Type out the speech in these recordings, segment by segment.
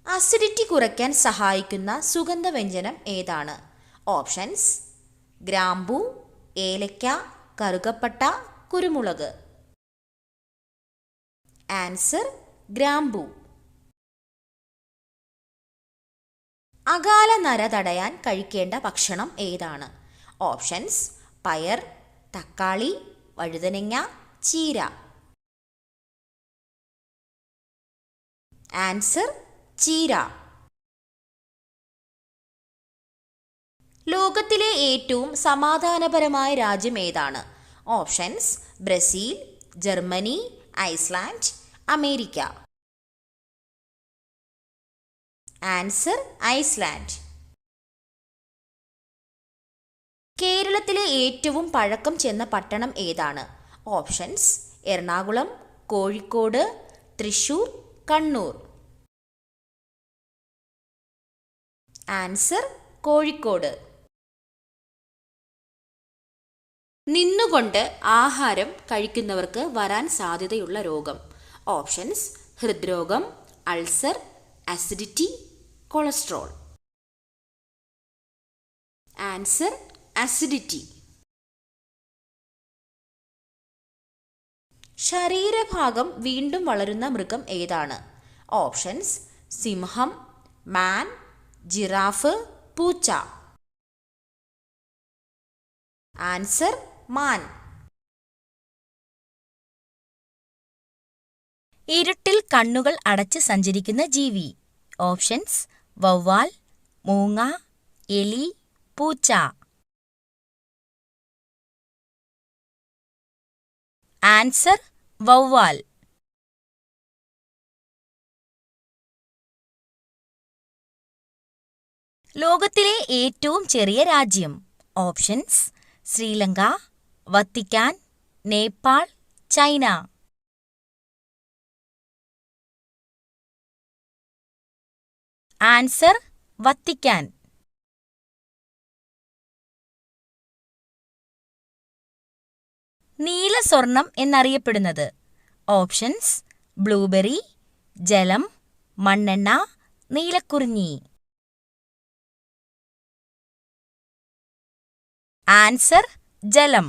Acidity കുറയ്ക്കാൻ സഹായിക്കുന്ന സുഗന്ധവ്യഞ്ജനം ഏതാണ്? ഓപ്ഷൻസ്: ഗ്രാമ്പൂ, ഏലക്ക, കറുകപ്പട്ട, കുരുമുളക്. ആൻസർ: ഗ്രാമ്പൂ. അകാല നര തടയാൻ കഴിക്കേണ്ട ഭക്ഷണം ഏതാണ്? ഓപ്ഷൻസ്: പയർ, തക്കാളി, വഴുതനങ്ങ, ചീര. ആൻസർ: ചീര. ലോകത്തിലെ ഏറ്റവും സമാധാനപരമായ രാജ്യം ഏതാണ്? Options: Brazil, Germany, Iceland, America. Answer: Iceland. കേരളത്തിലെ ഏറ്റവും പഴക്കം ചെന്ന പട്ടണം ഏതാണ്? ഓപ്ഷൻസ്: എറണാകുളം, കോഴിക്കോട്, തൃശൂർ, കണ്ണൂർ. ആൻസർ: കോഴിക്കോട്. നിന്നുകൊണ്ട് ആഹാരം കഴിക്കുന്നവർക്ക് വരാൻ സാധ്യതയുള്ള രോഗം. ഓപ്ഷൻസ്: ഹൃദ്രോഗം, ulcer, acidity, cholesterol. Answer: acidity. ശരീരഭാഗം വീണ്ടും വളരുന്ന മൃഗം ഏതാണ്? ഓപ്ഷൻസ്: സിംഹം, മാൻ, ജിറാഫ്, പൂച്ച. ആൻസർ: മാൻ. ഇരുട്ടിൽ കണ്ണുകൾ അടച്ച് സഞ്ചരിക്കുന്ന ജീവി. ഓപ്ഷൻസ്: വവ്വാൽ, മൂങ്ങ, എലി, പൂച്ച. ആൻസർ: വവ്വാൽ. ലോകത്തിലെ ഏറ്റവും ചെറിയ രാജ്യം. Options: Sri Lanka, Vatican, Nepal, China. Answer: Vatican. നീല സ്വർണം എന്നറിയപ്പെടുന്നത്. ഓപ്ഷൻസ്: ബ്ലൂബെറി, ജലം, മണ്ണെണ്ണ, നീലക്കുറിഞ്ഞി. ആൻസർ: ജലം.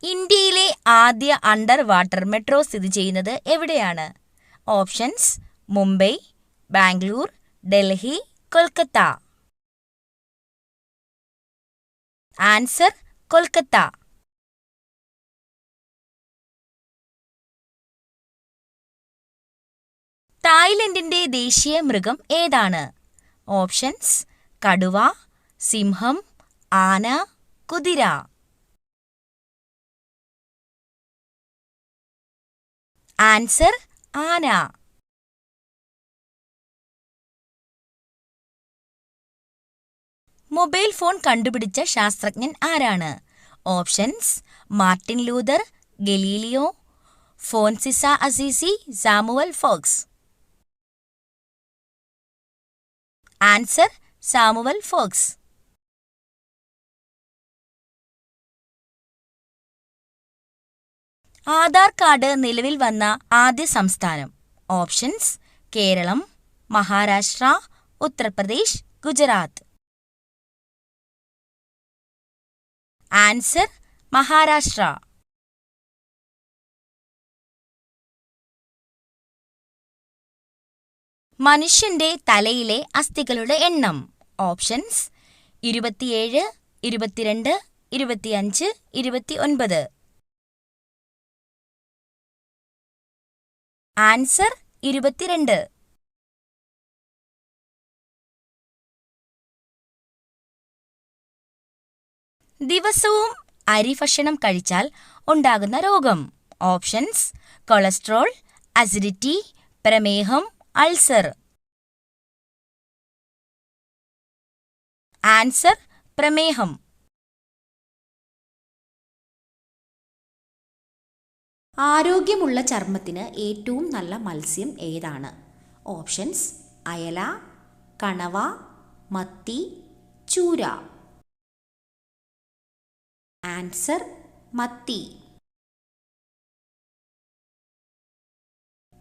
ഇന്ത്യയിലെ ആദ്യ അണ്ടർ വാട്ടർ മെട്രോ സ്ഥിതി ചെയ്യുന്നത് എവിടെയാണ്? ഓപ്ഷൻസ്: മുംബൈ, ബാംഗ്ലൂർ, ഡൽഹി, കൊൽക്കത്ത. ആൻസർ: കൊൽക്കത്ത. തായ്ലൻഡിന്റെ ദേശീയ മൃഗം ഏതാണ്? ഓപ്ഷൻസ്: കടുവ, സിംഹം, ആന, കുതിര. ആൻസർ: ആന. മൊബൈൽ ഫോൺ കണ്ടുപിടിച്ച ശാസ്ത്രജ്ഞൻ ആരാണ്? Options: Martin Luther, Galileo, ഫോൻസിസ Assisi, Samuel Fox. Answer: Samuel Fox. Aadhaar card നിലവിൽ വന്ന ആദ്യ സംസ്ഥാനം. ഓപ്ഷൻസ്: കേരളം, മഹാരാഷ്ട്ര, ഉത്തർപ്രദേശ്, ഗുജറാത്ത്. ആൻസർ: മഹാരാഷ്ട്ര. മനുഷ്യന്റെ തലയിലെ അസ്ഥികളുടെ എണ്ണം. ഓപ്ഷൻസ്: 27, 22, 25, 29. ആൻസർ: 22. ദിവസവും അരി ഭക്ഷണം കഴിച്ചാൽ ഉണ്ടാകുന്ന രോഗം. ഓപ്ഷൻസ്: കൊളസ്ട്രോൾ, അസിഡിറ്റി, പ്രമേഹം, അൾസർ. ആൻസർ: പ്രമേഹം. ആരോഗ്യമുള്ള ചർമ്മത്തിന് ഏറ്റവും നല്ല മത്സ്യം ഏതാണ്? ഓപ്ഷൻസ്: അയല, കണവ, മത്തി, ചൂര. ആൻസർ: മത്തി.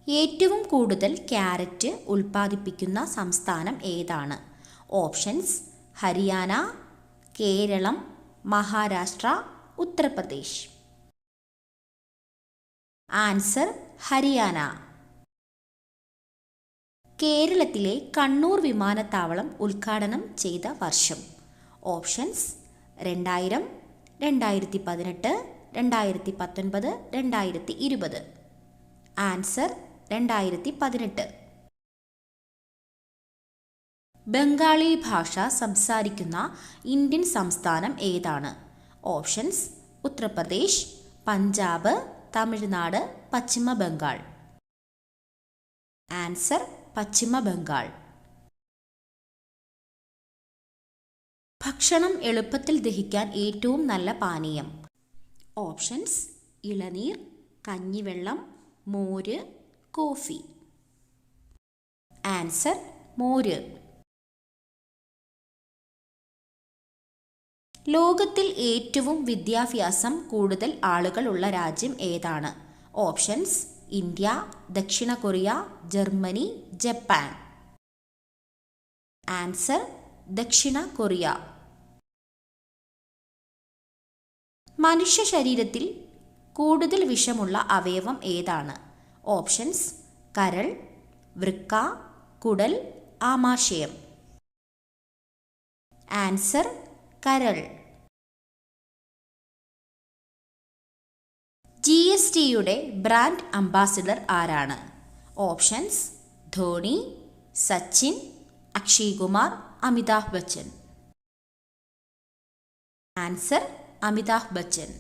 ഏറ്റവും കൂടുതൽ ക്യാരറ്റ് ഉൽപ്പാദിപ്പിക്കുന്ന സംസ്ഥാനം ഏതാണ്? ഓപ്ഷൻസ്: ഹരിയാന, കേരളം, മഹാരാഷ്ട്ര, ഉത്തർപ്രദേശ്. ആൻസർ: ഹരിയാന. കേരളത്തിലെ കണ്ണൂർ വിമാനത്താവളം ഉദ്ഘാടനം ചെയ്ത വർഷം? ഓപ്ഷൻസ്: 2000, 2018, 2019, 2020. ആൻസർ: 2018. ബംഗാളി ഭാഷ സംസാരിക്കുന്ന ഇന്ത്യൻ സംസ്ഥാനം ഏതാണ്? ഓപ്ഷൻസ്: ഉത്തർപ്രദേശ്, പഞ്ചാബ്, തമിഴ്നാട്, പശ്ചിമ ബംഗാൾ. ആൻസർ: പശ്ചിമ ബംഗാൾ. ഭക്ഷണം എളുപ്പത്തിൽ ദഹിക്കാൻ ഏറ്റവും നല്ല പാനീയം? ഓപ്ഷൻസ്: ഇളനീർ, കഞ്ഞിവെള്ളം, മോര്, കോഫി. ആൻസർ: മോര്. ലോകത്തിൽ ഏറ്റവും വിദ്യാഭ്യാസം കൂടുതൽ ആളുകളുള്ള രാജ്യം ഏതാണ്? ഓപ്ഷൻസ്: ഇന്ത്യ, ദക്ഷിണ കൊറിയ, ജർമ്മനി, ജപ്പാൻ. ആൻസർ: ദക്ഷിണ കൊറിയ. മനുഷ്യ ശരീരത്തിൽ കൂടുതൽ വിഷമുള്ള അവയവം ഏതാണ്? ഓപ്ഷൻസ്: കരൾ, വൃക്ക, കുടൽ, ആമാശയം. ആൻസർ: കരൾ. GSTയുടെ ബ്രാൻഡ് അംബാസിഡർ ആരാണ്? ഓപ്ഷൻസ്: ധോണി, സച്ചിൻ, അക്ഷയ് കുമാർ, അമിതാഭ് ബച്ചൻ. ആൻസർ: അമിതാഭ് ബച്ചൻ.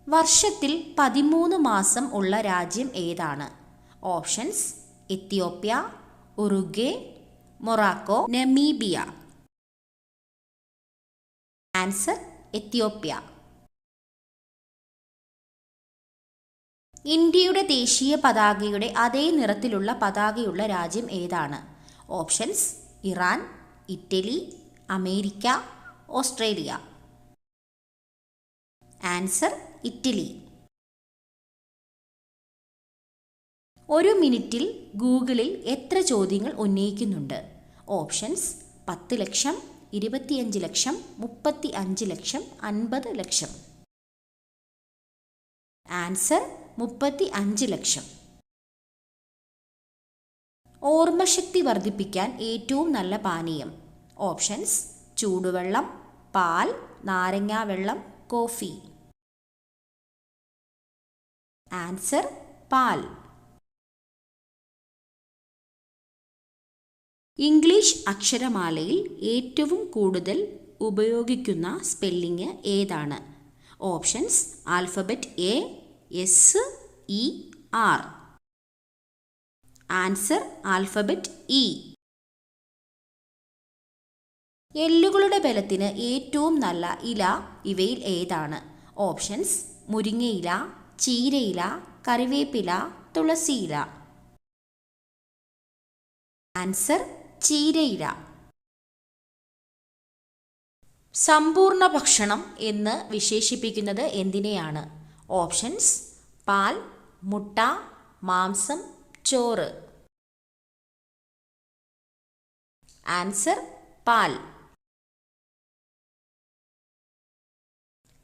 വർഷത്തിൽ 13 മാസം ഉള്ള രാജ്യം ഏതാണ്? Options: Ethiopia, Uruguay, Morocco, Namibia. Answer: Ethiopia. ഇന്ത്യയുടെ ദേശീയ പതാകയുടെ അതേ നിറത്തിലുള്ള പതാകയുള്ള രാജ്യം ഏതാണ്? Options: Iran, Italy, America, Australia. Answer: Italy. ഒരു മിനിറ്റിൽ ഗൂഗിളിൽ എത്ര ചോദ്യങ്ങൾ ഉന്നയിക്കുന്നുണ്ട്? ഓപ്ഷൻസ്: 10 ലക്ഷം, 25 ലക്ഷം, 35 ലക്ഷം, 50 ലക്ഷം. ആൻസർ: 35 ലക്ഷം. ഓർമ്മശക്തി വർദ്ധിപ്പിക്കാൻ ഏറ്റവും നല്ല പാനീയം? ഓപ്ഷൻസ്: ചൂടുവെള്ളം, പാൽ, നാരങ്ങാവെള്ളം, കോഫി. ആൻസർ: പാൽ. ഇംഗ്ലീഷ് അക്ഷരമാലയിൽ ഏറ്റവും കൂടുതൽ ഉപയോഗിക്കുന്ന സ്പെല്ലിംഗ് ഏതാണ്? Options: alphabet A, S, E, R. Answer: alphabet E. എല്ലുകളുടെ ബലത്തിന് ഏറ്റവും നല്ല ഇല ഇവയിൽ ഏതാണ്? ഓപ്ഷൻസ്: മുരിങ്ങയില, ചീരയില, കറിവേപ്പില, തുളസിയില. ആൻസർ: ചീരയില. സമ്പൂർണ്ണ ഭക്ഷണം എന്ന് വിശേഷിപ്പിക്കുന്നത് എന്തിനെയാണ്? ഓപ്ഷൻസ്: പാൽ, മുട്ട, മാംസം, ചോറ്. ആൻസർ: പാൽ.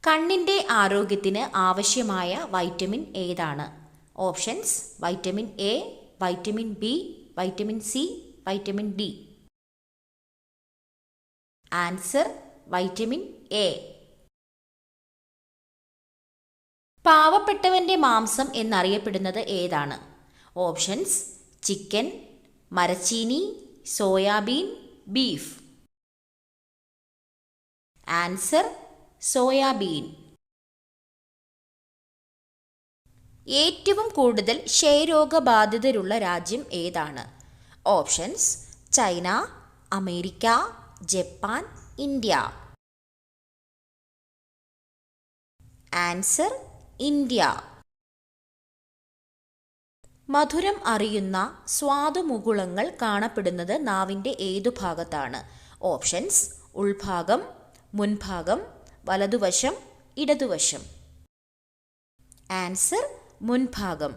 കണ്ണിൻ്റെ ആരോഗ്യത്തിന് ആവശ്യമായ വൈറ്റമിൻ ഏതാണ്? Options: vitamin A, vitamin B, vitamin C, vitamin D. Answer: vitamin A. പാവപ്പെട്ടവന്റെ മാംസം എന്നറിയപ്പെടുന്നത് ഏതാണ്? ഓപ്ഷൻസ്: ചിക്കൻ, മരച്ചീനി, സോയാബീൻ, ബീഫ്. Answer: soybean. ഏറ്റവും കൂടുതൽ ക്ഷയരോഗബാധിതരുള്ള രാജ്യം ഏതാണ്? Options: China, America, Japan, India. Answer: India. മധുരം അറിയുന്ന സ്വാദുമുകുളങ്ങൾ കാണപ്പെടുന്നത് നാവിൻ്റെ ഏതു ഭാഗത്താണ്? ഓപ്ഷൻസ്: ഉൾഭാഗം, മുൻഭാഗം, വലതുവശം, ഇടതുവശം. ആൻസർ മുൻഭാഗം.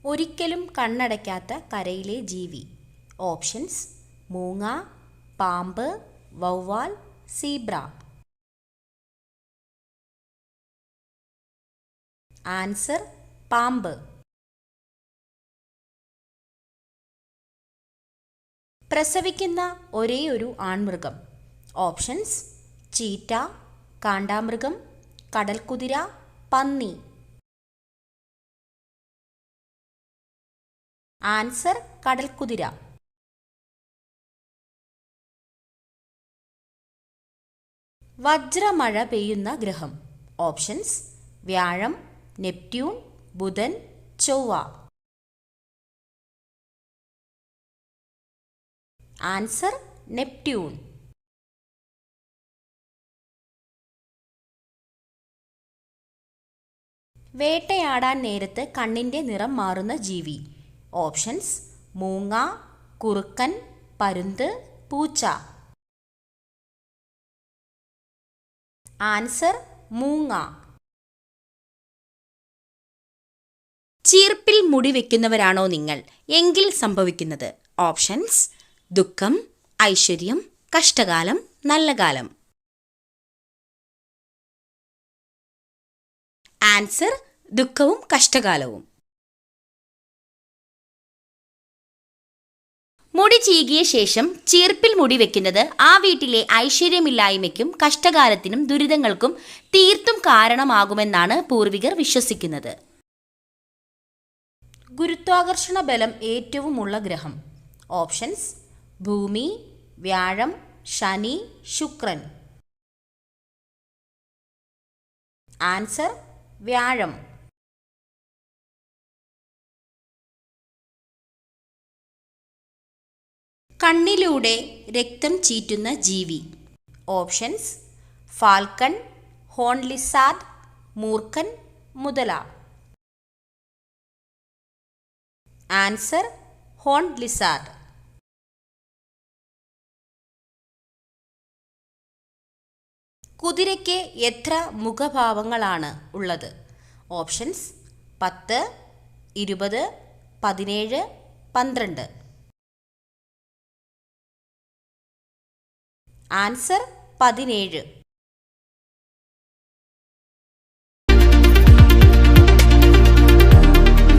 ഒരിക്കലും കണ്ണടയ്ക്കാത്ത കരയിലെ ജീവി. ഓപ്ഷൻസ്: മൂങ്ങ, പാമ്പ്, വവ്വാൽ, സീബ്ര. ആൻസർ: പാമ്പ്. പ്രസവിക്കുന്ന ഒരേയൊരു ആൺമൃഗം. ഓപ്ഷൻസ്: ചീറ്റ, കാണ്ടാമൃഗം, കടൽക്കുതിര, പന്നി. ആൻസർ: കടൽക്കുതിര. വജ്രമഴ പെയ്യുന്ന ഗ്രഹം. ഓപ്ഷൻസ്: വ്യാഴം, നെപ്റ്റ്യൂൺ, ബുധൻ, ചൊവ്വ. Answer: Neptune. വേട്ടയാടാൻ നേരത്ത് കണ്ണിൻ്റെ നിറം മാറുന്ന ജീവി. ഓപ്ഷൻസ്: മൂങ്ങ, കുറുക്കൻ, പരുന്ത്, പൂച്ച. ആൻസർ: മൂങ്ങ. ചീർപ്പിൽ മുടി വെക്കുന്നവരാണോ നിങ്ങൾ? എങ്കിൽ സംഭവിക്കുന്നത്. ഓപ്ഷൻസ്: ദുഃഖം, ഐശ്വര്യം, കഷ്ടകാലം, നല്ല കാലം. ആൻസർ: ദുഃഖവും കഷ്ടകാലവും. മുടി ചീകിയ ശേഷം ചീർപ്പിൽ മുടി വെക്കുന്നത് ആ വീട്ടിലെ ഐശ്വര്യമില്ലായ്മയ്ക്കും കഷ്ടകാലത്തിനും ദുരിതങ്ങൾക്കും തീർത്തും കാരണമാകുമെന്നാണ് പൂർവികർ വിശ്വസിക്കുന്നത്. ഗുരുത്വാകർഷണ ബലം ഏറ്റവുമുള്ള ഗ്രഹം. ഓപ്ഷൻസ്: ഭൂമി, വ്യാഴം, ശനി, ശുക്രൻ. ആൻസർ: വ്യാഴം. കണ്ണിലൂടെ രക്തം ചീറ്റുന്ന ജീവി. ഓപ്ഷൻസ്: ഫാൽക്കൺ, ഹോൺ ലിസാർഡ്, മൂർഖൻ, മുതല. Answer: horn lizard. കുതിരയ്ക്ക് എത്ര മുഖഭാവങ്ങളാണ് ഉള്ളത്? ഓപ്ഷൻസ്: 10, 20, 17, 12. ആൻസർ: 17.